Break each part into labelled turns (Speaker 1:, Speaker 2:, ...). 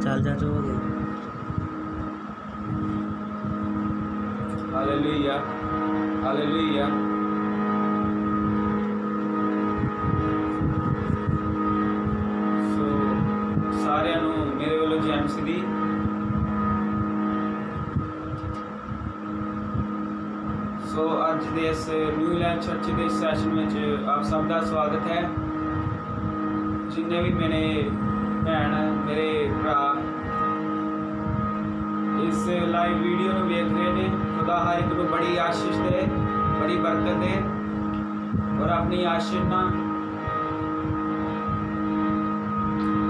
Speaker 1: चल जा जो हो गई।
Speaker 2: Hallelujah hallelujah. सो सारिਆਂ ਨੂੰ ਮੇਰੇ ਵੱਲੋਂ ਜੈ ਮਸੀਹ ਦੀ। सो अज के इस न्यूलैंड चर्च के सैशन में आप सब का स्वागत है। जिन्ने भी मेरे भैन मेरे भरा इस लाइव वीडियो में देख रहे हैं, खुदा हर एक को बड़ी आशीष दे, बड़ी बरकत दे और अपनी आशीष ना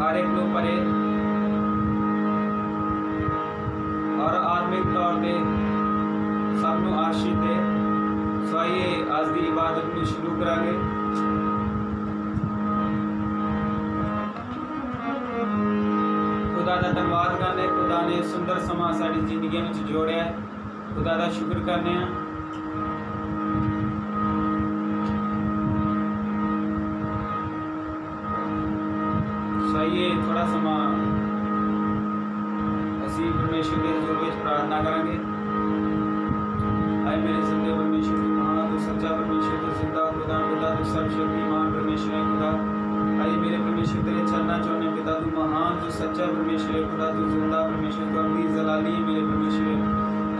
Speaker 2: हर एक को भरे और आत्मिक तौर पर सबनों आशीष दे। सो आइए आज की इबादत को शुरू करांगे। खुदा का धन्यवाद करने, खुदा ने सुंदर समा साड़ी जिंदगी में जोड़िया है, खुदा का शुक्र करने हैं। सो आइए थोड़ा समा असी परमेश्वर के हजूर में प्रार्थना करेंगे। आए मेरे जिंदे परमेश्वर तू महान, तू सच्चा परमेश्वर, तू जिंदा खुदा पिता, तू सर्वशक्तिमान परमेश्वर है खुदा। आए मेरे परमेश्वर तेरे चलना चाहने पिता, तू महान, तू सच्चा परमेश्वर है खुदा, तू जिंदा परमेश्वर, तू अपनी जलाली है मेरे परमेश्वर।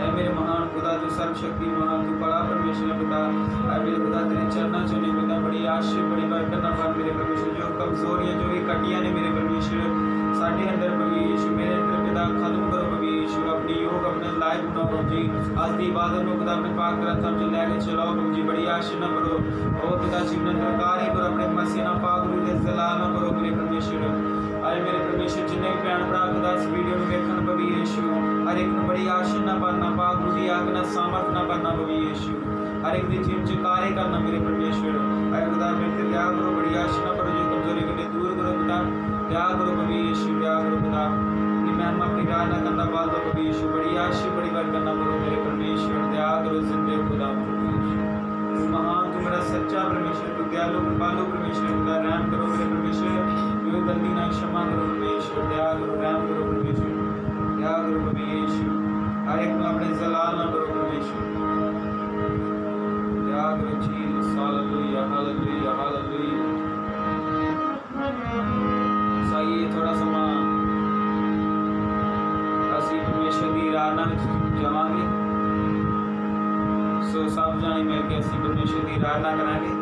Speaker 2: आए मेरे महान खुदा, तू सर्वशक्तिमान, तू बड़ा परमेश्वर है पिता। आए मेरे खुदा तेरे चलना चाहने पिता, बड़ी आशीष बड़ी बरकत ना पान मेरे परमेश्वर। जो कमजोरियां जो भी कटियां ने मेरे परमेश्वर साढ़े अंदर प्रभु यीशु मेरे अंदर पिता खत्म करो प्रभु यीशु। अपनी योग अपने लाइफ बनाओ प्रभु जी। आज की इबादत में खुदा अपने पाक ग्रंथों में लेके चलाओ प्रभु जी। बड़ी आशीष ना करो ओ पिता जीवन प्रकार ही करो अपने मसीह ना पाक रूह दे जलाल ना करो मेरे परमेश्वर। आए मेरे परमेश्वर जिन्हें भी भैन भरा खुदा इस वीडियो में देखने प्रभु यीशु हर एक बड़ी आशीष ना पाना, पाक रूह की आग ना सामर्थ ना पाना प्रभु यीशु। हर एक दिन जीवन च कार्य करना मेरे परमेश्वर। आए खुदा मेरे ते दया करो, बड़ी आशीष ना करो, जो कमजोरी को दूर करो पिता। दया करो प्रभु यीशु, दया करो पिता। मैं अपनी राह ना करना बाल दो प्रभु यीशु। बड़ी आशीष बड़ी बार करना करो मेरे परमेश्वर। दया करो जिंदे खुदा प्रभु यीशु। महान तू मेरा सच्चा परमेश्वर, तू दयालु कृपालु परमेश्वर खुदा। रहम करो मेरे परमेश्वर, जो गलती ना क्षमा करो परमेश्वर। दया करो रहम करो परमेश्वर, दया करो प्रभु यीशु। हर एक को अपने जलाल ना करो परमेश्वर। दया करो जीसस। Hallelujah hallelujah hallelujah. सही थोड़ा समा असी परमेश्वर की आराधना में जावांगे। सो सब जाने मिल के असी परमेश्वर की आराधना करांगे।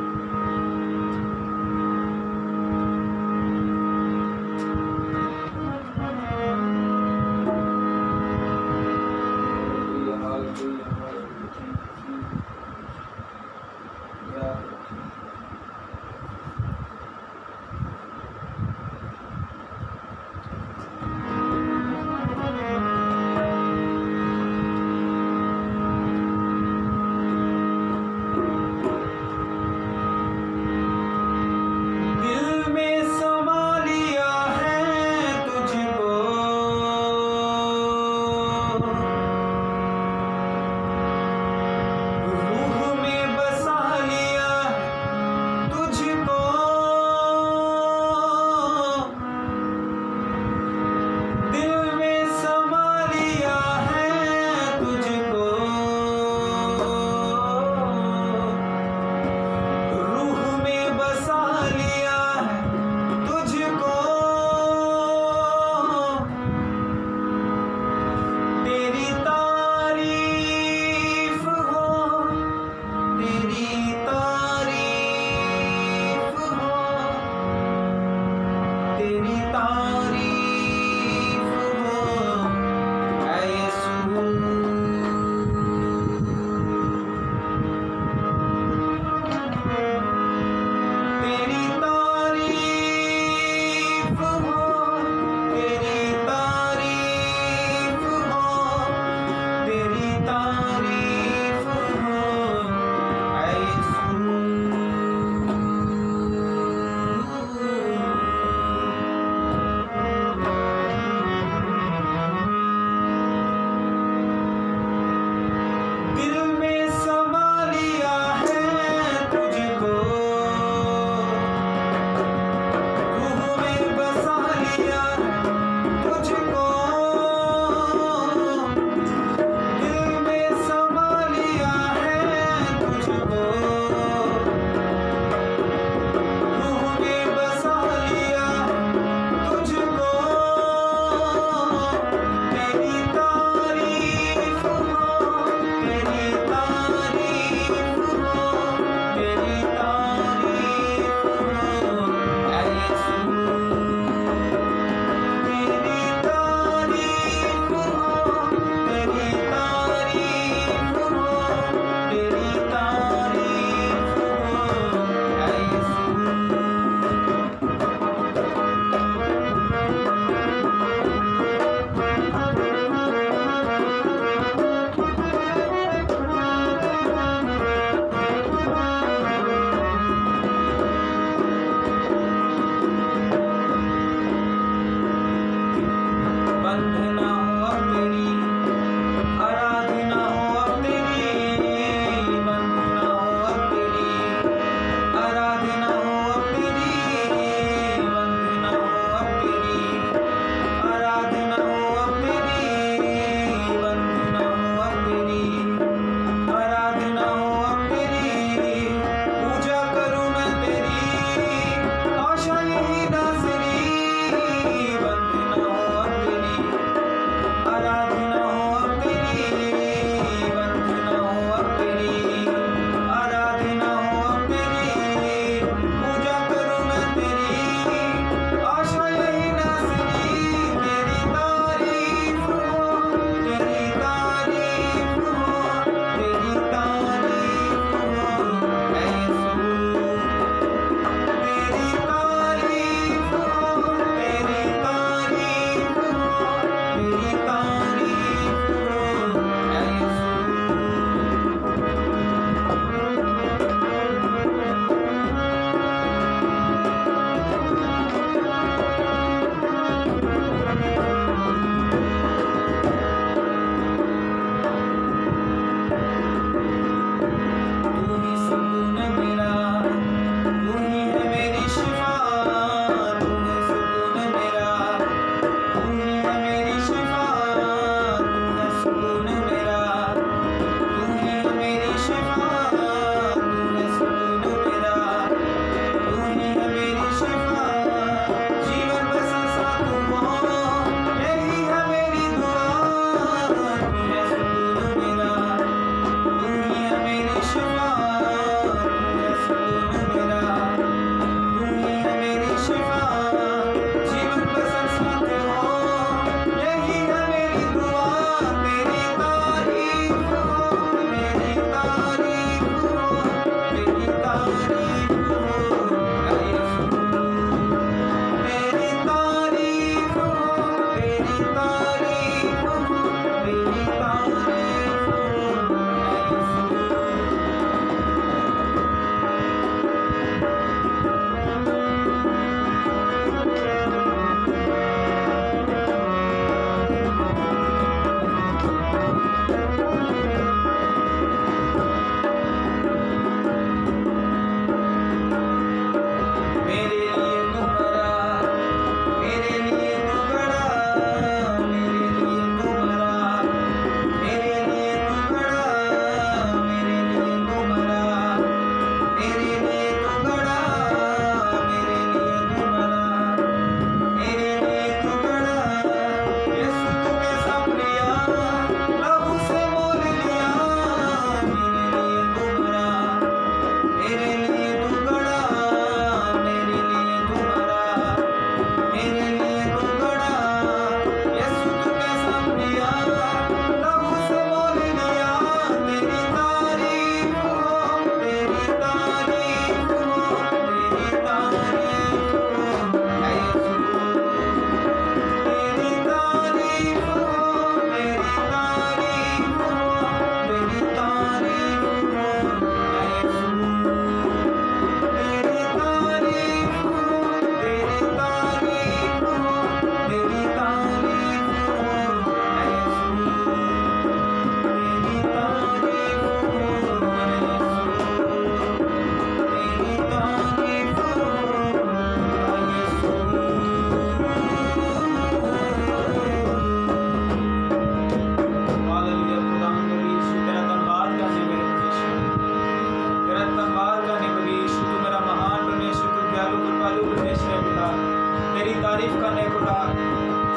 Speaker 2: तेरी तारीफ करने खुदा,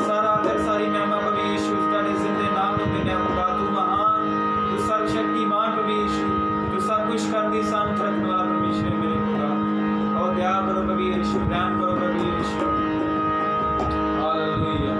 Speaker 2: सारा आदर सारी महिमा प्रभु यीशु तेरे जिंदे नाम में देने खुदा। तू महान, तू सर्वशक्तिमान प्रभु यीशु, तू सब कुछ करने की सामर्थ रखने वाला परमेश्वर है मेरे खुदा। और दया करो प्रभु यीशु, ध्यान करो प्रभु यीशु। हालेलुया।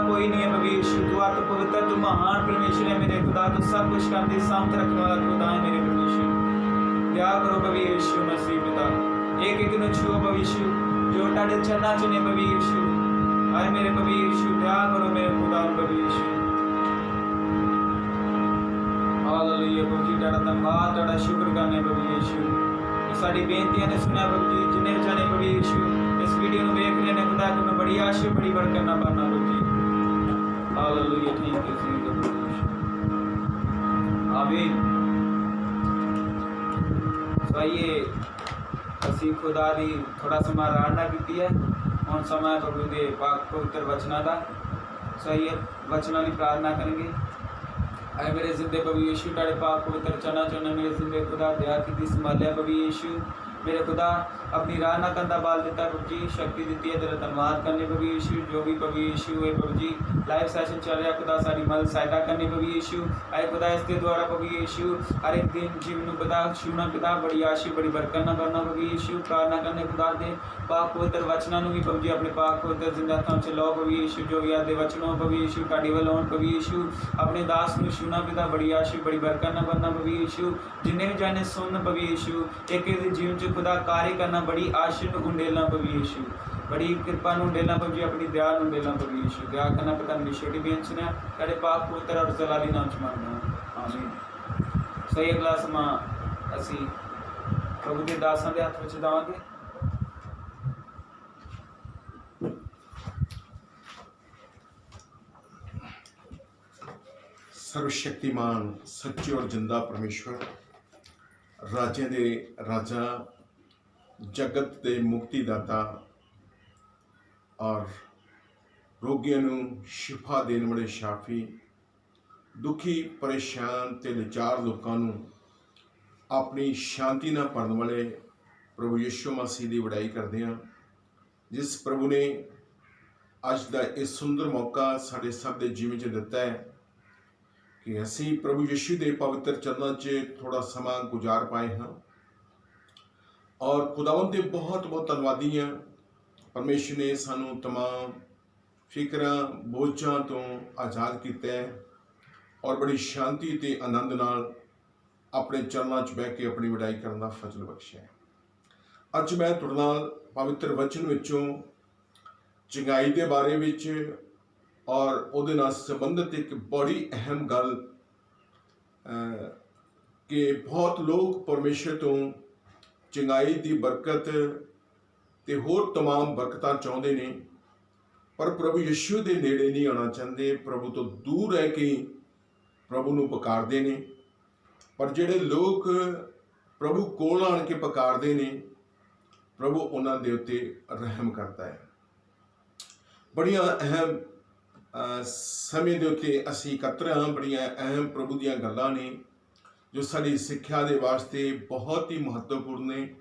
Speaker 2: कोई नहीं है प्रभु यीशु, तू आत्म पवित्र, तू महान परमेश्वर है मेरे खुदा। तू सब कुछ करने सामर्थ रखने वाला खुदा है मेरे परमेश्वर। दया करो प्रभु यीशु मसीह पिता, एक एक नु छुओ प्रभु यीशु, जो ताड़े चलना चुने प्रभु यीशु। आए मेरे प्रभु यीशु, दया करो मेरे खुदा प्रभु यीशु। हालेलुया प्रभु जी, ताड़ा धन्यवाद, ताड़ा शुक्र करने प्रभु यीशु। साड़ी बेनतियां ने सुना प्रभु जी, जिन्हें जाने प्रभु यीशु इस वीडियो में देख रहे ने खुदा कि मैं बड़ी आशीष बड़ी बरकत ना पाना प्रभु जी। हालेलुया, थैंक यू जीसस, आमीन। सो आइए ਅਸੀਂ खुदा दी थोड़ा समय आराधना की है। ਹੁਣ समय प्रभु के पाक पवित्र वचना का। सो आइए वचना की प्रार्थना करेंगे। आए मेरे जिंदे प्रभु यीशु, ताड़े पाक पवित्र चना चुने मेरे जिंदे खुदा, दया की संभालिया प्रभु यीशु मेरे खुदा। अपनी राह ना कंधा बाल देता प्रभु जी, शक्ति दी है तेरा धन्यवाद करने प्रभु यीशु। जो भी प्रभु यीशु है प्रभु जी लाइव सेशन चल रहा खुदा, सारी मदद सहायता करनी प्रभु यीशु। आए खुदा इसके द्वारा प्रभु यीशु हर एक दिन जीवन पिता छूना पिता, बड़ी आशीष बड़ी बरकत ना करना प्रभु यीशु। प्रार्थना करने खुदा दे पाक पवित्र वचनों भी प्रभु जी अपने पाक पवित्र जिंदा थां च लो प्रभु यीशु। जो भी आदे वचनों प्रभु यीशु ताड़ी वाल आउण प्रभु यीशु, अपने दास नूं छूना पिता, बड़ी आशीष बड़ी बरकत ना करना प्रभु यीशु। जिन्हें भी जाने सुन प्रभु यीशु, एक एक जीवन च खुदा कार्य करना, बड़ी आशीष उंडेलना प्रभु यीशु, बड़ी कृपा उंडेलना प्रभु जी, अपनी दया उंडेलना प्रभु यीशु। दया करना पिता मेरी छोटी बेन सुना तेरे पाक पवित्र और जलाली नाम च मांगना, आमीन। सही अगला समा असी प्रभु के दासां दे हत्थ विच देवांगे।
Speaker 1: सर्वशक्तिमान सच्चे और जिंदा परमेश्वर, राजे दे राजा, जगत के मुक्तिदाता और रोगियों नूं शिफा देने वाले शाफी, दुखी परेशान ते लाचार लोगों नूं अपनी शांति नाल भरन वाले प्रभु यीशु मसीह की वड़ाई करते हैं, जिस प्रभु ने अज का यह सुंदर मौका साढ़े सब के जीवन च दिता है कि असी प्रभु यीशु के पवित्र चरणों च थोड़ा समा गुजार पाए हाँ। और खुदावन के बहुत बहुत धन्यवादी हैं। परमेश्वर ने सानू तमाम फिक्रां बोझां तो आज़ाद किया है और बड़ी शांति ते आनंद नाल अपने चरणों च बह के अपनी वड़ाई करने का फजल बख्शा है। अज मैं तुहाडे नाल पवित्र वचन विचों चंगाई के बारे विच और उहदे नाल संबंधित एक बड़ी अहम गल कि बहुत लोग परमेश्वर तो चंगाई की बरकत ते होर तमाम बरकतां चाहुंदे ने, पर प्रभु यीशु के नेड़े नहीं आना चाहते, प्रभु तो दूर रह के प्रभु नूं पुकारदे ने। पर जिहड़े लोग प्रभु कोल आण के पुकारदे ने, ਪ੍ਰਭੂ ਉਹਨਾਂ ਦੇ ਉੱਤੇ ਰਹਿਮ ਕਰਦਾ ਹੈ। ਬੜੀਆਂ ਅਹਿਮ ਸਮੇਂ ਦੇ ਉੱਤੇ ਅਸੀਂ ਇਕੱਤਰ ਹਾਂ। ਬੜੀਆਂ ਅਹਿਮ ਪ੍ਰਭੂ ਦੀਆਂ ਗੱਲਾਂ ਨੇ ਜੋ ਸਾਡੀ ਸਿੱਖਿਆ ਦੇ ਵਾਸਤੇ ਬਹੁਤ ਹੀ ਮਹੱਤਵਪੂਰਨ ਨੇ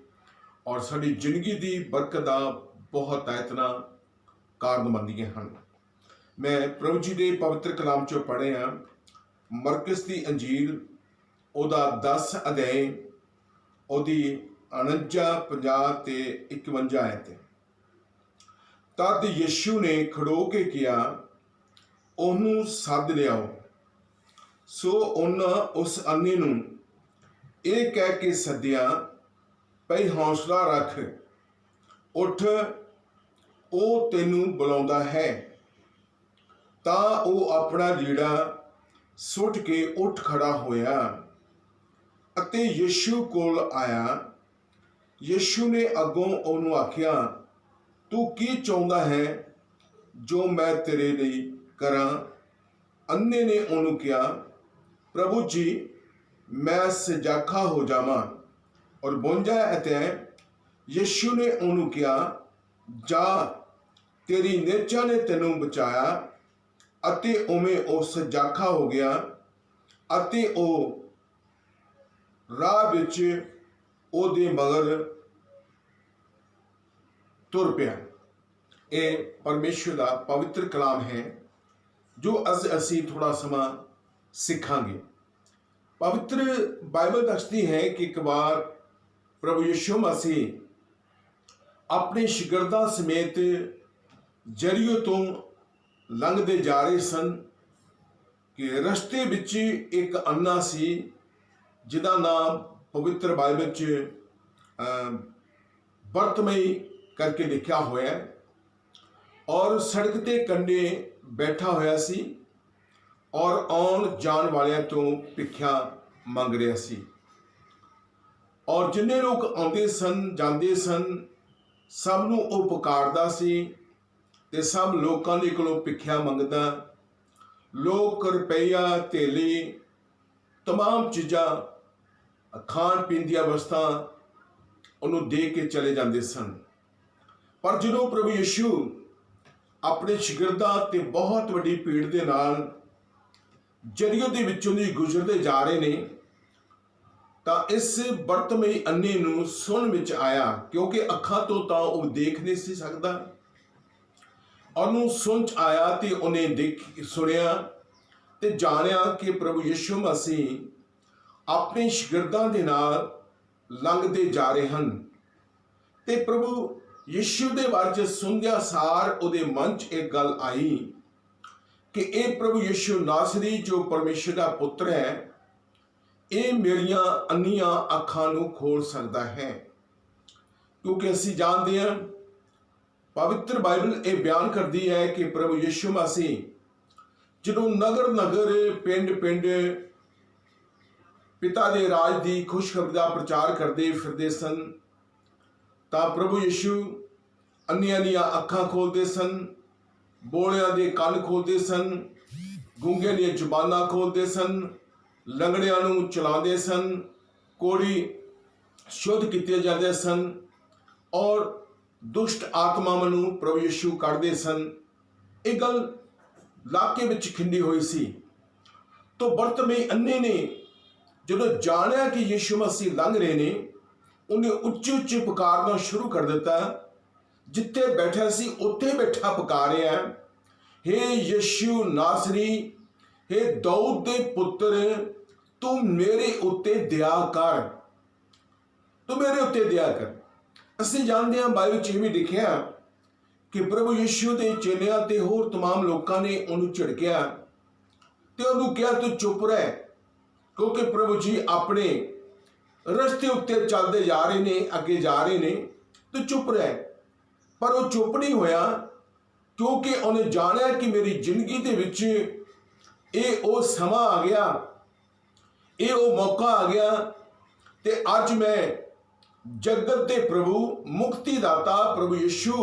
Speaker 1: ਔਰ ਸਾਡੀ ਜ਼ਿੰਦਗੀ ਦੀ ਬਰਕਤ ਦਾ ਬਹੁਤ ਇਤਨਾ ਕਾਰਨ ਬਣਦੀਆਂ ਹਨ। ਮੈਂ ਪ੍ਰਭੂ ਜੀ ਦੇ ਪਵਿੱਤਰ ਕਲਾਮ 'ਚੋਂ ਪੜ੍ਹਿਆ ਮਰਕਸ ਦੀ ਅੰਜੀਲ ਉਹਦਾ 10 ਅਧਿਆਇ ਉਹਦੀ 49, 50 ਤੇ 51 ਆਇਤ। ਤਦ ਯਿਸੂ ਨੇ ਖੜੋ ਕੇ ਕਿਹਾ, ਉਹਨੂੰ ਸੱਦ ਲਿਆਓ। ਸੋ ਉਹਨਾਂ ਉਸ ਅੰਨੇ ਨੂੰ ਇਹ ਕਹਿ ਕੇ ਸੱਦਿਆ, ਭਈ ਹੌਸਲਾ ਰੱਖ, ਉੱਠ, ਉਹ ਤੈਨੂੰ ਬੁਲਾਉਂਦਾ ਹੈ। ਤਾਂ ਉਹ ਆਪਣਾ ਲੀੜਾ ਸੁੱਟ ਕੇ ਉੱਠ ਖੜਾ ਹੋਇਆ ਅਤੇ ਯਿਸੂ ਕੋਲ ਆਇਆ। ਯਿਸੂ ਨੇ ਅੱਗੋਂ ਉਹਨੂੰ ਆਖਿਆ, ਤੂੰ ਕੀ ਚਾਹੁੰਦਾ ਹੈ ਜੋ ਮੈਂ ਤੇਰੇ ਲਈ ਕਰਾਂ? ਅੰਨੇ ਨੇ ਉਹਨੂੰ ਕਿਹਾ, ਪ੍ਰਭੂ ਜੀ, ਮੈਂ ਸਜਾਖਾ ਹੋ ਜਾਵਾਂ। ਔਰ 52 ਅਤੇ ਯਿਸੂ ਨੇ ਉਹਨੂੰ ਕਿਹਾ, ਜਾ, ਤੇਰੀ ਨਿਹਚਾ ਨੇ ਤੈਨੂੰ ਬਚਾਇਆ। ਅਤੇ ਉਵੇਂ ਉਹ ਸਜਾਖਾ ਹੋ ਗਿਆ ਅਤੇ ਉਹ ਰਾਹ ਵਿੱਚ ਉਹਦੇ ਮਗਰ ਤੁਰ ਪਿਆ। ਇਹ ਪਰਮੇਸ਼ਰ ਦਾ ਪਵਿੱਤਰ ਕਲਾਮ ਹੈ ਜੋ ਅਸੀਂ ਥੋੜਾ ਸਮਾਂ ਸਿੱਖਾਂਗੇ। ਪਵਿੱਤਰ ਬਾਈਬਲ ਦੱਸਦੀ ਹੈ ਕਿ ਇੱਕ ਵਾਰ ਪ੍ਰਭੂ ਯਿਸੂ ਮਸੀਹ ਆਪਣੇ ਸ਼ਾਗਿਰਦਾਂ ਸਮੇਤ ਜਰੀਓ ਤੋਂ ਲੰਘਦੇ ਜਾ ਰਹੇ ਸਨ ਕਿ ਰਸਤੇ ਵਿੱਚ ਇੱਕ ਅੰਨਾ ਸੀ ਜਿਹਦਾ ਨਾਮ ਪਵਿੱਤਰ ਬਾਈਬਲ 'ਚ ਬਰਤਮਈ ਕਰਕੇ ਲਿਖਿਆ ਹੋਇਆ ਔਰ ਸੜਕ ਦੇ ਕੰਢੇ ਬੈਠਾ ਹੋਇਆ ਸੀ ਔਰ ਆਉਣ ਜਾਣ ਵਾਲਿਆਂ ਤੋਂ ਭਿੱਖਿਆ ਮੰਗ ਰਿਹਾ ਸੀ। ਔਰ ਜਿੰਨੇ ਲੋਕ ਆਉਂਦੇ ਸਨ ਜਾਂਦੇ ਸਨ ਸਭ ਨੂੰ ਉਹ ਪੁਕਾਰਦਾ ਸੀ ਤੇ ਸਭ ਲੋਕਾਂ ਦੇ ਕੋਲੋਂ ਭਿੱਖਿਆ ਮੰਗਦਾ। ਲੋਕ ਰੁਪਈਆ, ਧੇਲੀ, ਤਮਾਮ ਚੀਜ਼ਾਂ, ਖਾਣ ਪੀਣ ਦੀਆਂ ਵਸਤਾਂ ਉਹਨੂੰ ਦੇ ਕੇ ਚਲੇ ਜਾਂਦੇ ਸਨ। ਪਰ ਜਦੋਂ ਪ੍ਰਭੂ ਯਿਸੂ ਆਪਣੇ ਸ਼ਾਗਿਰਦਾਂ ਤੇ ਬਹੁਤ ਵੱਡੀ ਭੀੜ ਦੇ ਨਾਲ ਜਰੀਓ ਦੇ ਵਿੱਚੋਂ ਦੀ ਗੁਜ਼ਰਦੇ ਜਾ ਰਹੇ ਨੇ ਤਾਂ ਇਸ ਬਰਤਮਈ ਅੰਨੇ ਨੂੰ ਸੁਣਨ ਵਿੱਚ ਆਇਆ, ਕਿਉਂਕਿ ਅੱਖਾਂ ਤੋਂ ਤਾਂ ਉਹ ਦੇਖ ਨਹੀਂ ਸੀ ਸਕਦਾ। ਉਹਨੂੰ ਸੁਣ 'ਚ ਆਇਆ ਤੇ ਉਹਨੇ ਸੁਣਿਆ ਤੇ ਜਾਣਿਆ ਕਿ ਪ੍ਰਭੂ ਯਿਸੂ ਮਸੀਹ ਆਪਣੇ ਸ਼ਾਗਿਰਦਾਂ ਦੇ ਨਾਲ ਲੰਘਦੇ ਜਾ ਰਹੇ ਹਨ। ਤੇ ਪ੍ਰਭੂ ਯਿਸੂ ਦੇ ਬਾਰੇ 'ਚ ਸੁਣਦਿਆਂ ਸਾਰ ਉਹਦੇ ਮਨ 'ਚ ਇੱਕ ਗੱਲ ਆਈ ਕਿ ਇਹ ਪ੍ਰਭੂ ਯਿਸੂ ਨਾਸਰੀ ਜੋ ਪਰਮੇਸ਼ਰ ਦਾ ਪੁੱਤਰ ਹੈ, ਇਹ ਮੇਰੀਆਂ ਅੰਨੀਆਂ ਅੱਖਾਂ ਨੂੰ ਖੋਲ ਸਕਦਾ ਹੈ। ਕਿਉਂਕਿ ਅਸੀਂ ਜਾਣਦੇ ਹਾਂ ਪਵਿੱਤਰ ਬਾਈਬਲ ਇਹ ਬਿਆਨ ਕਰਦੀ ਹੈ ਕਿ ਪ੍ਰਭੂ ਯਿਸੂ ਮਸੀਹ ਜਦੋਂ ਨਗਰ ਨਗਰ ਪਿੰਡ ਪਿੰਡ ਪਿਤਾ ਦੇ ਰਾਜ ਦੀ ਖੁਸ਼ਖਬਰੀ ਦਾ ਪ੍ਰਚਾਰ ਕਰਦੇ ਫਿਰਦੇ ਸਨ ਤਾਂ ਪ੍ਰਭੂ ਯਿਸੂ ਅੰਨ੍ਹਿਆਂ ਦੀਆਂ ਅੱਖਾਂ ਖੋਲਦੇ ਸਨ, ਬੋਲਿਆਂ ਦੇ ਕੰਨ ਖੋਲਦੇ ਸਨ, ਗੂੰਗਿਆਂ ਦੀਆਂ ਜ਼ੁਬਾਨਾਂ ਖੋਲਦੇ ਸਨ, ਲੰਗੜਿਆਂ ਨੂੰ ਚਲਾਉਂਦੇ ਸਨ, ਕੋੜੀ ਸ਼ੁੱਧ ਕੀਤੇ ਜਾਂਦੇ ਸਨ ਔਰ ਦੁਸ਼ਟ ਆਤਮਾਵਾਂ ਨੂੰ ਪ੍ਰਭੂ ਯਿਸੂ ਕੱਢਦੇ ਸਨ। ਇਹ ਗੱਲ ਇਲਾਕੇ ਵਿੱਚ ਖਿੰਡੀ ਹੋਈ ਸੀ। ਤੋਂ ਬਰਤਮਈ ਅੰਨੇ ਨੇ ਜਦੋਂ ਜਾਣਿਆ ਕਿ ਯਿਸੂ ਮਸੀਹ ਲੰਘ ਰਹੇ ਨੇ, ਉਹਨੇ ਉੱਚੀ ਉੱਚੀ ਪੁਕਾਰਨਾ ਸ਼ੁਰੂ ਕਰ ਦਿੱਤਾ। ਜਿੱਥੇ ਬੈਠਾ ਸੀ ਉੱਥੇ ਬੈਠਾ ਪੁਕਾਰਿਆ, ਹੇ ਯਿਸੂ ਨਾਸਰੀ, ਹੇ ਦਾਊਦ ਦੇ ਪੁੱਤਰ, ਤੂੰ ਮੇਰੇ ਉੱਤੇ ਦਇਆ ਕਰ, ਤੂੰ ਮੇਰੇ ਉੱਤੇ ਦਇਆ ਕਰ। ਅਸੀਂ ਜਾਣਦੇ ਹਾਂ ਬਾਈਬਲ 'ਚ ਵੀ ਲਿਖਿਆ ਕਿ ਪ੍ਰਭੂ ਯਿਸੂ ਦੇ ਚੇਲਿਆਂ ਤੇ ਹੋਰ तमाम ਲੋਕਾਂ ਨੇ ਉਹਨੂੰ ਝਿੜਕਿਆ ਤੇ ਉਹਨੂੰ ਕਿਹਾ ਤੂੰ ਚੁੱਪ ਰਹਿ, ਕਿਉਂਕਿ ਪ੍ਰਭੂ ਜੀ ਆਪਣੇ ਰਸਤੇ ਉੱਤੇ ਚੱਲਦੇ ਜਾ ਰਹੇ ਨੇ, ਅੱਗੇ ਜਾ ਰਹੇ ਨੇ, ਤੂੰ ਚੁੱਪ ਰਹਿ। ਪਰ ਉਹ ਚੁੱਪ ਨਹੀਂ ਹੋਇਆ ਕਿਉਂਕਿ ਉਹਨੇ ਜਾਣਿਆ ਕਿ ਮੇਰੀ ਜ਼ਿੰਦਗੀ ਦੇ ਵਿੱਚ ਇਹ ਉਹ ਸਮਾਂ ਆ ਗਿਆ, ਇਹ ਉਹ ਮੌਕਾ ਆ ਗਿਆ ਤੇ ਅੱਜ ਮੈਂ ਜਗਤ ਦੇ ਪ੍ਰਭੂ ਮੁਕਤੀ ਦਾਤਾ ਪ੍ਰਭੂ ਯਿਸੂ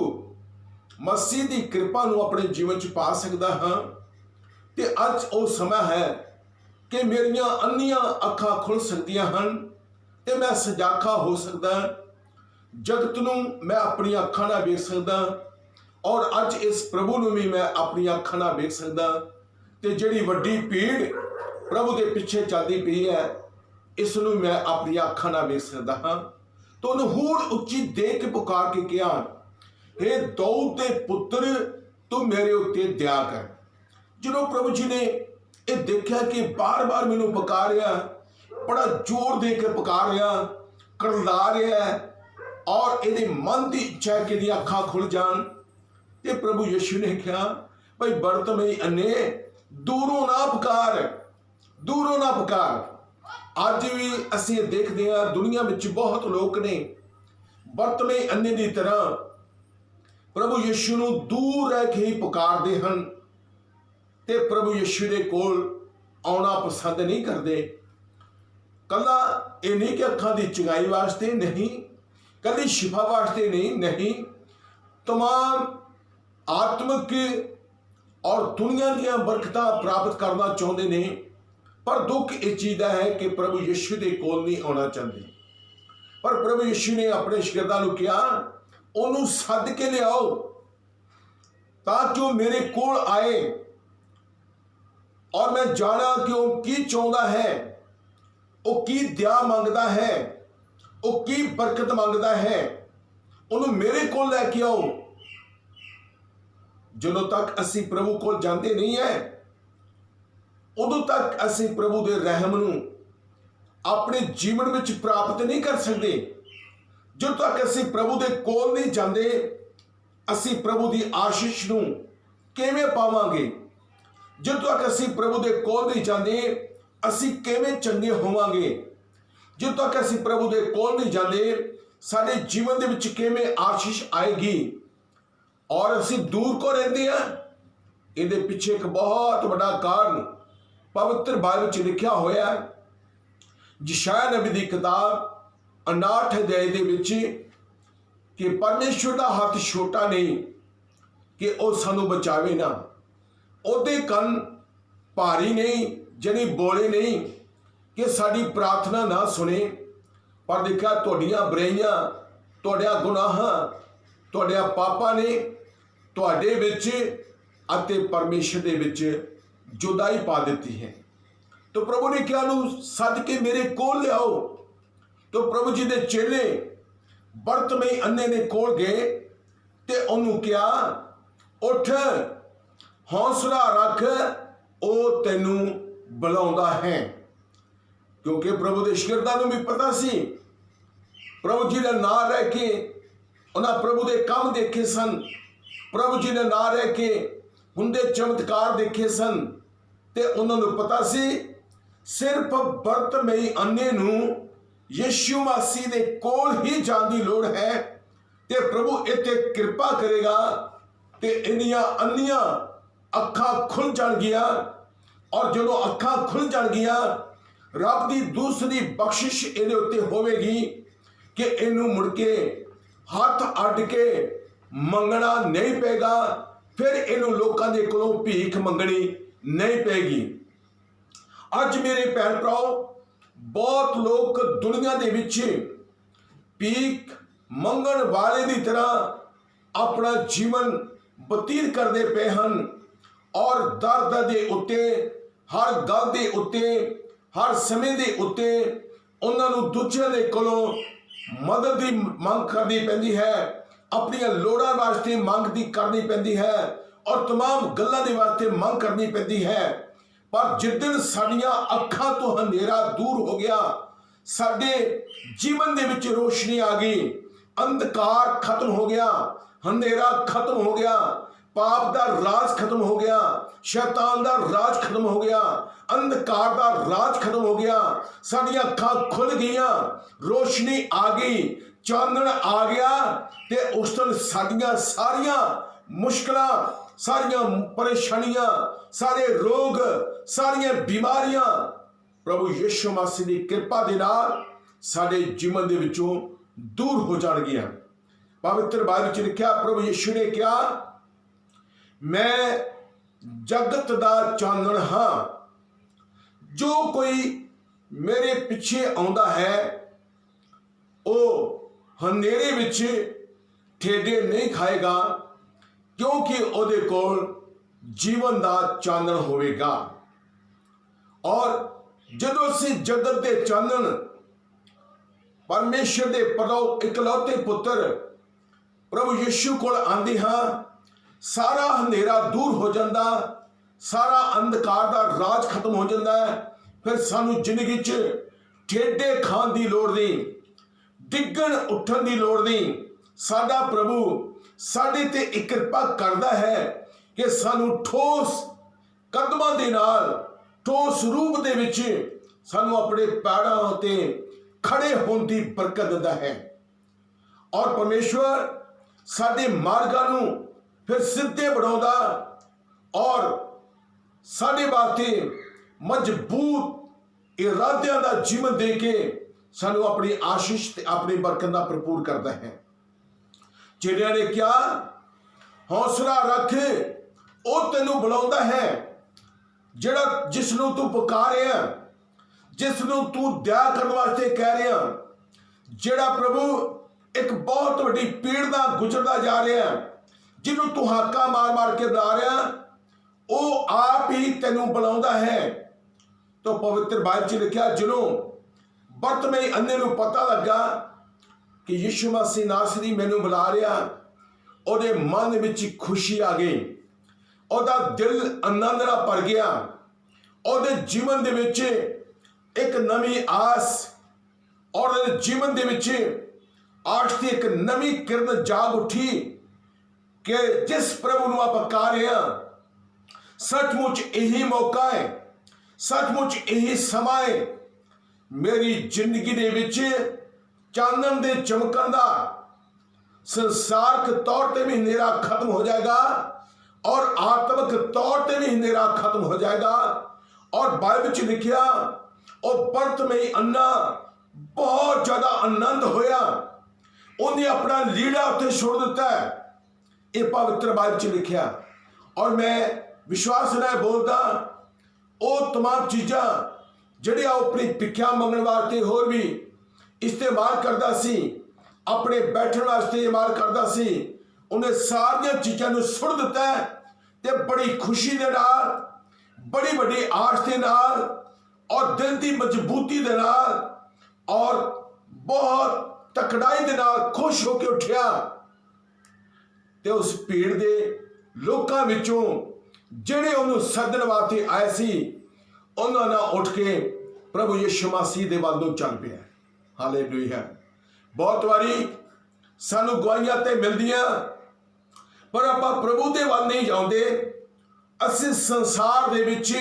Speaker 1: ਮਸੀਹ ਦੀ ਕਿਰਪਾ ਨੂੰ ਆਪਣੇ ਜੀਵਨ 'ਚ ਪਾ ਸਕਦਾ ਹਾਂ। ਤੇ ਅੱਜ ਉਹ ਸਮਾਂ ਹੈ ਕਿ ਮੇਰੀਆਂ ਅੰਨੀਆਂ ਅੱਖਾਂ ਖੁੱਲ੍ਹ ਸਕਦੀਆਂ ਹਨ ਤੇ ਮੈਂ ਸਜਾਖਾ ਹੋ ਸਕਦਾ। जगत नूं मैं अपनी अखां नाल वेख सकदा और अज इस प्रभु नूं भी मैं अपनी अखां नाल वेख सकदा। ते जिहड़ी वड्डी भीड़ प्रभु के पिछे चलदी पई है इस नूं मैं अपनी अखां नाल वेख सकदा हां। तो उन्हें होर उच्ची दे के पुकार के कहा, हे दाऊद दे पुत्र तू मेरे उत्ते दया कर। जो प्रभु जी ने ये देखा कि बार बार मैनू पुकारिया, बड़ा जोर दे के पुकारिया, करला रहा है और ये मन की इच्छा है कि दी अखां खुल जान। ते प्रभु यीशु ने कहा, भाई बरतमई अन्ने दूरों ना पुकार, दूरों ना पुकार। अज भी असीं देखते हैं दुनिया में बहुत लोग ने बरतमई अन्ने की तरह प्रभु यीशु नूं दूर रह के ही पुकारते हैं ते प्रभु यीशु के कोल आना पसंद नहीं करते। कला ये नहीं कि अखां की चंगाई वास्ते नहीं, कभी शिफा वास्ते नहीं, तमाम आत्मिक और दुनिया दी बरकतां प्राप्त करना चाहते ने। पर दुख इस चीज़ का है कि प्रभु यीशु के कोल नहीं आना चाहते। पर प्रभु यीशु ने अपने शिगिरदां नूं कहा, उन्होंने सद के लियाओ ताकि वह मेरे कोल आए और मैं जाना कि वह की चाहता है, वह की दया मंगता है, वह की बरकत मंगता है। उन्होंने मेरे कोल लैके आओ। ਜਦੋਂ तक असी प्रभु को जाते नहीं है उदों तक असी प्रभु के रहम नूं अपने जीवन में प्राप्त नहीं कर सकते। जो तक असी प्रभु के कोल नहीं जाते असी प्रभु की आशीष नूं किवें पावांगे। जो तक असी प्रभु के कोल नहीं जाते असी किवें चंगे होवांगे। जो तक असी प्रभु के कोल नहीं जाते साडे जीवन दे विच किवें आशीष आएगी। और असी दूर को रहते हैं, इहदे पिछे एक बहुत बड़ा कारण पवित्र बाइबल च लिखा होया है। यशायाह नबी की किताब 59 अध्याय दे विच कि परमेश्वर का हाथ छोटा नहीं कि वह सानू बचावे ना, उहदे कन भारी नहीं जनी बोले नहीं कि साडी प्रार्थना ना सुने। पर देखा तुहाडियां बुराइयां, तुहाडियां गुनाहां, तुहाडियां पापां ने तुहाडे विच अते परमेश्वर दे विच जुदाई पा दी है। तो प्रभु ने क्या सद के मेरे कोल लियाओ। तो प्रभु जी के चेले बरतमई अन्ने ने कोल गए ते उन्होंने क्या, उठ हौसला रख, वो तेनू बुलाउंदा है। क्योंकि प्रभु के शिगिरदां नूं भी पता सी प्रभु जी का नाम रह के उन्हें प्रभु के काम देखे सन, प्रभु जी ने नाम रह के हुंदे चमत्कार देखे सन। ते उन्होंने पता सी सिर्फ बरतमई अन्ने नूं यीशु मसीह दे कोल ही जाण दी लोड़ है ते प्रभु इत्थे कृपा करेगा ते इन्नियां अन्नियां अखां खुल जाणगियां। और जो अखां खुल जाणगियां रब की दूसरी बख्शिश इहदे उत्ते होवेगी कि इनू मुड़ के हाथ अड्ड के मंगना नहीं पेगा, फिर इनू लोगों के कोलों भीख मंगनी नहीं पेगी। अज मेरे भैन भराओ बहुत लोग दुनिया दे विच भीख मंगण वाले की तरह अपना जीवन बतीत करते पे हैं और दर्द दे उत्ते हर गल दे उत्ते हर समय दे उत्ते उन्होंने दूसरों के कोलों मदद की मांग करनी पैंदी है, अपनी लोड़ां वास्ते मांग दी करनी पैंदी है और तमाम गल्लां दे वास्ते मांग करनी पैंदी है। पर जिद्दन साडियां अखां तो अंधेरा दूर हो गया, साडे जीवन दे विच रोशनी आ गई, अंधकार खत्म हो गया, अंधेरा खत्म हो गया, पाप का राज खत्म हो गया, शैतान का राज खत्म हो गया, अंधकार का राज खत्म हो गया, साडियां अखां खुल गईयां, रोशनी आ गई, चानण आ गया ते उस दिन साडियां सारियां मुश्किलां, सारियां परेशानियां, सारे रोग, सारियां बीमारियां प्रभु यीशु मसीह की कृपा दे नाल साडे जीवन दे विचों दूर हो जाणगियां। पवित्र बाइबल च लिखिया प्रभु यीशु ने कहा, मैं जगत दा चानण हाँ, जो कोई मेरे पिछे आउंदा है वो ਹਨੇਰੇ ਵਿੱਚ ਠੇਡੇ ਨਹੀਂ ਖਾਏਗਾ, ਕਿਉਂਕਿ ਉਹਦੇ ਕੋਲ ਜੀਵਨ ਦਾ ਚਾਨਣ ਹੋਵੇਗਾ। ਔਰ ਜਦੋਂ ਅਸੀਂ ਜਗਤ ਦੇ ਚਾਨਣ ਪਰਮੇਸ਼ਰ ਦੇ ਇਕਲੌਤੇ ਪੁੱਤਰ ਪ੍ਰਭੂ ਯਿਸੂ ਕੋਲ ਆਉਂਦੇ ਹਾਂ, ਸਾਰਾ ਹਨੇਰਾ ਦੂਰ ਹੋ ਜਾਂਦਾ, ਸਾਰਾ ਅੰਧਕਾਰ ਦਾ ਰਾਜ ਖਤਮ ਹੋ ਜਾਂਦਾ ਹੈ। ਫਿਰ ਸਾਨੂੰ ਜ਼ਿੰਦਗੀ 'ਚ ਠੇਡੇ ਖਾਣ ਦੀ ਲੋੜ ਨਹੀਂ, ਡਿੱਗਣ ਉੱਠਣ ਦੀ ਲੋੜ ਨਹੀਂ। ਸਾਡਾ ਪ੍ਰਭੂ ਸਾਡੇ ਤੇ ਇੱਕ ਕਿਰਪਾ ਕਰਦਾ ਹੈ ਕਿ ਸਾਨੂੰ ਠੋਸ ਕਦਮਾਂ ਦੇ ਨਾਲ, ਠੋਸ ਰੂਪ ਦੇ ਵਿੱਚ ਸਾਨੂੰ ਆਪਣੇ ਪੈਰਾਂ ਉੱਤੇ ਖੜੇ ਹੋਣ ਦੀ ਬਰਕਤ ਦਿੰਦਾ ਹੈ। ਔਰ ਪਰਮੇਸ਼ਵਰ ਸਾਡੇ ਮਾਰਗਾਂ ਨੂੰ ਫਿਰ ਸਿੱਧੇ ਬਣਾਉਂਦਾ ਔਰ ਸਾਡੇ ਵਾਸਤੇ ਮਜ਼ਬੂਤ ਇਰਾਦਿਆਂ ਦਾ ਜੀਵਨ ਦੇ ਕੇ ਸਾਨੂੰ ਆਪਣੀ ਆਸ਼ੀਸ਼ ਤੇ ਆਪਣੀ ਬਰਕਤ ਦਾ ਭਰਪੂਰ ਕਰਦਾ ਹੈ। ਚੇਲਿਆਂ ਨੇ ਕਿਹਾ, ਹੌਸਲਾ ਰੱਖ, ਉਹ ਤੈਨੂੰ ਬੁਲਾਉਂਦਾ ਹੈ, ਜਿਹੜਾ ਜਿਸ ਨੂੰ ਤੂੰ ਪੁਕਾਰਿਆ, ਜਿਸ ਨੂੰ ਤੂੰ ਦਇਆ ਕਰਨ ਵਾਸਤੇ ਕਹਿ ਰਿਹਾ, ਜਿਹੜਾ ਪ੍ਰਭੂ ਇੱਕ ਬਹੁਤ ਵੱਡੀ ਪੀੜ ਦਾ ਗੁਜ਼ਰਦਾ ਜਾ ਰਿਹਾ, ਜਿਹਨੂੰ ਤੂੰ ਹਾਕਾਂ ਮਾਰ ਮਾਰ ਕੇ ਬੁਲਾ ਰਿਹਾ, ਉਹ ਆਪ ਹੀ ਤੈਨੂੰ ਬੁਲਾਉਂਦਾ ਹੈ। ਤਾਂ ਪਵਿੱਤਰ ਬਾਈਬਲ 'ਚ ਲਿਖਿਆ, ਜਦੋਂ ਬਰਤਮਈ ਅੰਨੇ ਨੂੰ ਪਤਾ ਲੱਗਾ ਕਿ ਯਿਸੂ ਮਸੀਹ ਨਾਸਰੀ ਮੈਨੂੰ ਬੁਲਾ ਰਿਹਾ, ਉਹਦੇ ਮਨ ਵਿੱਚ ਖੁਸ਼ੀ ਆ ਗਈ, ਉਹਦਾ ਦਿਲ ਆਨੰਦ ਨਾਲ ਭਰ ਗਿਆ, ਉਹਦੇ ਜੀਵਨ ਦੇ ਵਿੱਚ ਇੱਕ ਨਵੀਂ ਆਸ ਔਰ ਉਹਦੇ ਜੀਵਨ ਦੇ ਵਿੱਚ ਆਸ਼ ਦੀ ਇੱਕ ਨਵੀਂ ਕਿਰਨ ਜਾਗ ਉੱਠੀ ਕਿ ਜਿਸ ਪ੍ਰਭੂ ਨੂੰ ਆਪਾਂ ਪੁਕਾਰ ਰਹੇ ਹਾਂ, ਸੱਚਮੁੱਚ ਇਹੀ ਮੌਕਾ ਹੈ, ਸੱਚਮੁੱਚ ਇਹੀ ਸਮਾਂ ਹੈ। ਮੇਰੀ ਜ਼ਿੰਦਗੀ ਦੇ ਵਿੱਚ ਚਾਨਣ ਦੇ ਚਮਕਣ ਦਾ ਸੰਸਾਰਕ ਤੌਰ ਤੇ ਵੀ ਹਨੇਰਾ ਖਤਮ ਹੋ ਜਾਏਗਾ ਔਰ ਆਤਮਿਕ ਤੌਰ ਤੇ ਵੀ ਹਨੇਰਾ ਖਤਮ ਹੋ ਜਾਏਗਾ। ਔਰ ਬਾਈਬਲ 'ਚ ਲਿਖਿਆ, ਉਹ ਬਰਤਮਈ ਅੰਨਾ ਬਹੁਤ ਜ਼ਿਆਦਾ ਆਨੰਦ ਹੋਇਆ, ਉਹਨੇ ਆਪਣਾ ਲੀੜਾ ਉੱਥੇ ਛੋੜ ਦਿੱਤਾ। ਇਹ ਪਵਿੱਤਰ ਬਾਈਬਲ 'ਚ ਲਿਖਿਆ। ਔਰ ਮੈਂ ਵਿਸ਼ਵਾਸ ਨਾਲ ਬੋਲਦਾ, ਉਹ तमाम ਚੀਜ਼ਾਂ ਜਿਹੜੀਆਂ ਉਹ ਆਪਣੀ ਭਿੱਖਿਆ ਮੰਗਣ ਵਾਸਤੇ ਹੋਰ ਵੀ ਇਸਤੇਮਾਲ ਕਰਦਾ ਸੀ, ਆਪਣੇ ਬੈਠਣ ਵਾਸਤੇ ਇਸਤੇਮਾਲ ਕਰਦਾ ਸੀ, ਉਹਨੇ ਸਾਰੀਆਂ ਚੀਜ਼ਾਂ ਨੂੰ ਸੁੱਟ ਦਿੱਤਾ ਤੇ ਬੜੀ ਖੁਸ਼ੀ ਦੇ ਨਾਲ, ਬੜੀ ਵੱਡੀ ਆਸ ਦੇ ਨਾਲ ਔਰ ਦਿਲ ਦੀ ਮਜ਼ਬੂਤੀ ਦੇ ਨਾਲ ਔਰ ਬਹੁਤ ਤਕੜਾਈ ਦੇ ਨਾਲ ਖੁਸ਼ ਹੋ ਕੇ ਉੱਠਿਆ ਤੇ ਉਸ ਭੀੜ ਦੇ ਲੋਕਾਂ ਵਿੱਚੋਂ ਜਿਹੜੇ ਉਹਨੂੰ ਸੱਦਣ ਵਾਸਤੇ ਆਏ ਸੀ, ਉਹਨਾਂ ਨਾਲ ਉੱਠ ਕੇ ਪ੍ਰਭੂ ਯਿਸੂ ਮਸੀਹ ਦੇ ਵੱਲ ਨੂੰ ਚੱਲ ਪਿਆ। ਹਾਲੇਲੂਇਆ। ਬਹੁਤ ਵਾਰੀ ਸਾਨੂੰ ਗਵਾਹੀਆਂ ਤੇ ਮਿਲਦੀਆਂ, ਪਰ ਆਪਾਂ ਪ੍ਰਭੂ ਦੇ ਵੱਲ ਨਹੀਂ ਜਾਂਦੇ। ਅਸੀਂ ਸੰਸਾਰ ਦੇ ਵਿੱਚ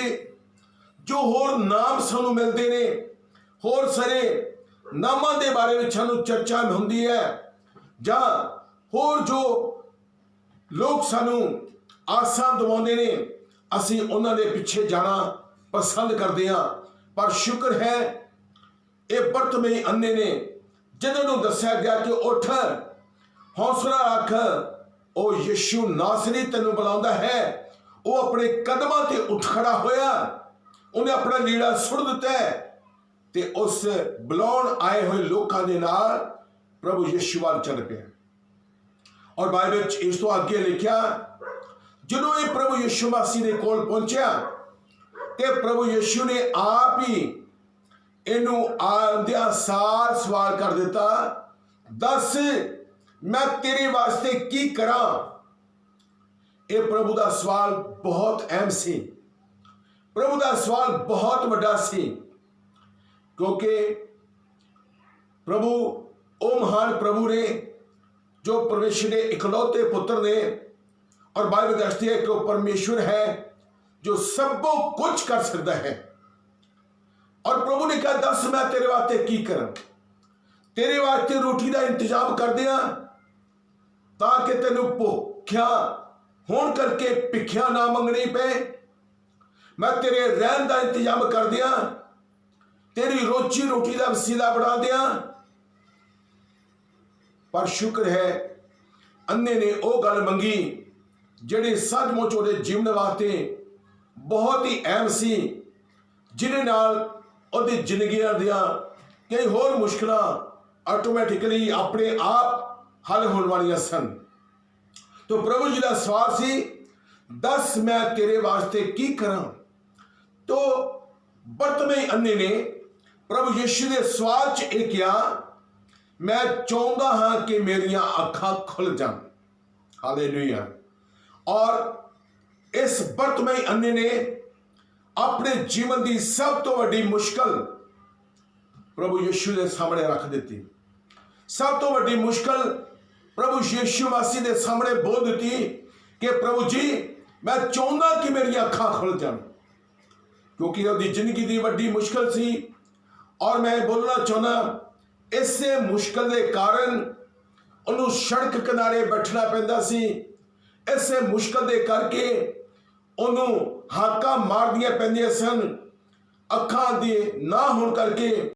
Speaker 1: ਜੋ ਹੋਰ ਨਾਮ ਸਾਨੂੰ ਮਿਲਦੇ ਨੇ, ਹੋਰ ਸਾਰੇ ਨਾਮਾਂ ਦੇ ਬਾਰੇ ਵਿੱਚ ਸਾਨੂੰ ਚਰਚਾ ਹੁੰਦੀ ਹੈ, ਜਾਂ ਹੋਰ ਜੋ ਲੋਕ ਸਾਨੂੰ ਆਸਾਂ ਦਿਵਾਉਂਦੇ ਨੇ, ਅਸੀਂ ਉਹਨਾਂ ਦੇ ਪਿੱਛੇ ਜਾਣਾ ਪਸੰਦ ਕਰਦੇ ਹਾਂ। ਪਰ ਸ਼ੁਕਰ ਹੈ, ਇਹ ਬਰਤਮਈ ਅੰਨੇ ਨੇ ਜਦੋਂ ਨੂੰ ਦੱਸਿਆ ਗਿਆ ਕਿ ਉੱਠ, ਹੌਸਲਾ ਰੱਖ, ਉਹ ਯਿਸੂ ਨਾਸਰੀ ਤੈਨੂੰ ਬੁਲਾਉਂਦਾ ਹੈ। ਉਹ ਆਪਣੇ ਕਦਮਾਂ ਤੇ ਉੱਠ ਖੜਾ ਹੋਇਆ, ਉਹਨੇ ਆਪਣਾ ਲੀੜਾ ਸੁੱਟ ਦਿੱਤਾ ਤੇ ਉਸ ਬੁਲਾਉਣ ਆਏ ਹੋਏ ਲੋਕਾਂ ਦੇ ਨਾਲ ਪ੍ਰਭੂ ਯਿਸੂ ਵੱਲ ਚੱਲ ਪਿਆ। ਔਰ ਬਾਈਬਲ 'ਚ ਇਸ ਤੋਂ ਅੱਗੇ ਲਿਖਿਆ, ਜਦੋਂ ਇਹ ਪ੍ਰਭੂ ਯਿਸੂ ਮਸੀਹ ਦੇ ਕੋਲ ਪਹੁੰਚਿਆ ਤੇ ਪ੍ਰਭੂ ਯਿਸੂ ਨੇ ਆਪ ਹੀ ਇਹਨੂੰ ਆਉਂਦਿਆਂ ਸਾਰ ਸਵਾਲ ਕਰ ਦਿੱਤਾ, ਦੱਸ ਮੈਂ ਤੇਰੇ ਵਾਸਤੇ ਕੀ ਕਰਾਂ। ਇਹ ਪ੍ਰਭੂ ਦਾ ਸਵਾਲ ਬਹੁਤ ਅਹਿਮ ਸੀ, ਪ੍ਰਭੂ ਦਾ ਸਵਾਲ ਬਹੁਤ ਵੱਡਾ ਸੀ, ਕਿਉਂਕਿ ਪ੍ਰਭੂ ਉਹ ਮਹਾਨ ਪ੍ਰਭੂ ਨੇ ਜੋ परमेश्वर के इकलौते पुत्र ने, और बाइबल दसती है कि वो परमेश्वर है जो सबको कुछ कर सकता है। और प्रभु ने कहा, दस मैं तेरे वास्ते की करा, तेरे वास्ते रोटी का इंतजाम कर दिया ताकि तेन भुख्या होने करके भिखिया ना मंगनी पे, मैं तेरे रहन का इंतजाम कर दिया, तेरी रोजी रोटी का वसीला बना दिया। पर शुक्र है, अन्ने ने वो गल मंगी जिहड़ी सचमुच उहदे जीवन वास्ते बहुत ही अहम सी, जिहदे नाल उहदी जिंदगियां दियां कई होर मुश्किलां ਆਟੋਮੈਟਿਕਲੀ ਆਪਣੇ ਆਪ ਹੱਲ ਹੋਣ ਵਾਲੀਆਂ ਸਨ। ਤੋ ਪ੍ਰਭੂ ਜੀ ਦਾ ਸਵਾਲ ਸੀ, ਦੱਸ ਮੈਂ ਤੇਰੇ ਵਾਸਤੇ ਕੀ ਕਰਾਂ। ਤੋ ਬਰਤਮੇ ਅੰਨੇ ਨੇ ਪ੍ਰਭੂ ਯਿਸੂ ਦੇ ਸਵਾਲ 'ਚ ਇਹ ਕਿਹਾ, ਮੈਂ ਚਾਹੁੰਦਾ ਹਾਂ ਕਿ ਮੇਰੀਆਂ ਅੱਖਾਂ ਖੁੱਲ ਜਾਣ। ਹਾਲੇਲੂਇਆ। ਔਰ ਇਸ ਬਰਤਮੇ ਅੰਨੇ ਨੇ ਆਪਣੇ ਜੀਵਨ ਦੀ ਸਭ ਤੋਂ ਵੱਡੀ ਮੁਸ਼ਕਲ ਪ੍ਰਭੂ ਯਿਸੂ ਦੇ ਸਾਹਮਣੇ ਰੱਖ ਦਿੱਤੀ। ਸਭ ਤੋਂ ਵੱਡੀ ਮੁਸ਼ਕਲ ਪ੍ਰਭੂ ਯਿਸੂ ਮਸੀਹ ਦੇ ਸਾਹਮਣੇ ਬੋਲ ਦਿੱਤੀ ਕਿ ਪ੍ਰਭੂ ਜੀ, ਮੈਂ ਚਾਹੁੰਦਾ ਕਿ ਮੇਰੀਆਂ ਅੱਖਾਂ ਖੁੱਲ ਜਾਣ, ਕਿਉਂਕਿ ਉਹਦੀ ਜ਼ਿੰਦਗੀ ਦੀ ਵੱਡੀ ਮੁਸ਼ਕਲ ਸੀ। ਔਰ ਮੈਂ ਬੋਲਣਾ ਚਾਹੁੰਦਾ, ਇਸੇ ਮੁਸ਼ਕਲ ਦੇ ਕਾਰਨ ਉਹਨੂੰ ਸੜਕ ਕਿਨਾਰੇ ਬੈਠਣਾ ਪੈਂਦਾ ਸੀ। ਇਸੇ ਮੁਸ਼ਕਲ ਦੇ ਕਰਕੇ ਉਹਨੂੰ ਹਾਕਾਂ ਮਾਰਦੀਆਂ ਪੈਂਦੀਆਂ ਸਨ, ਅੱਖਾਂ ਦੇ ਨਾ ਹੋਣ ਕਰਕੇ।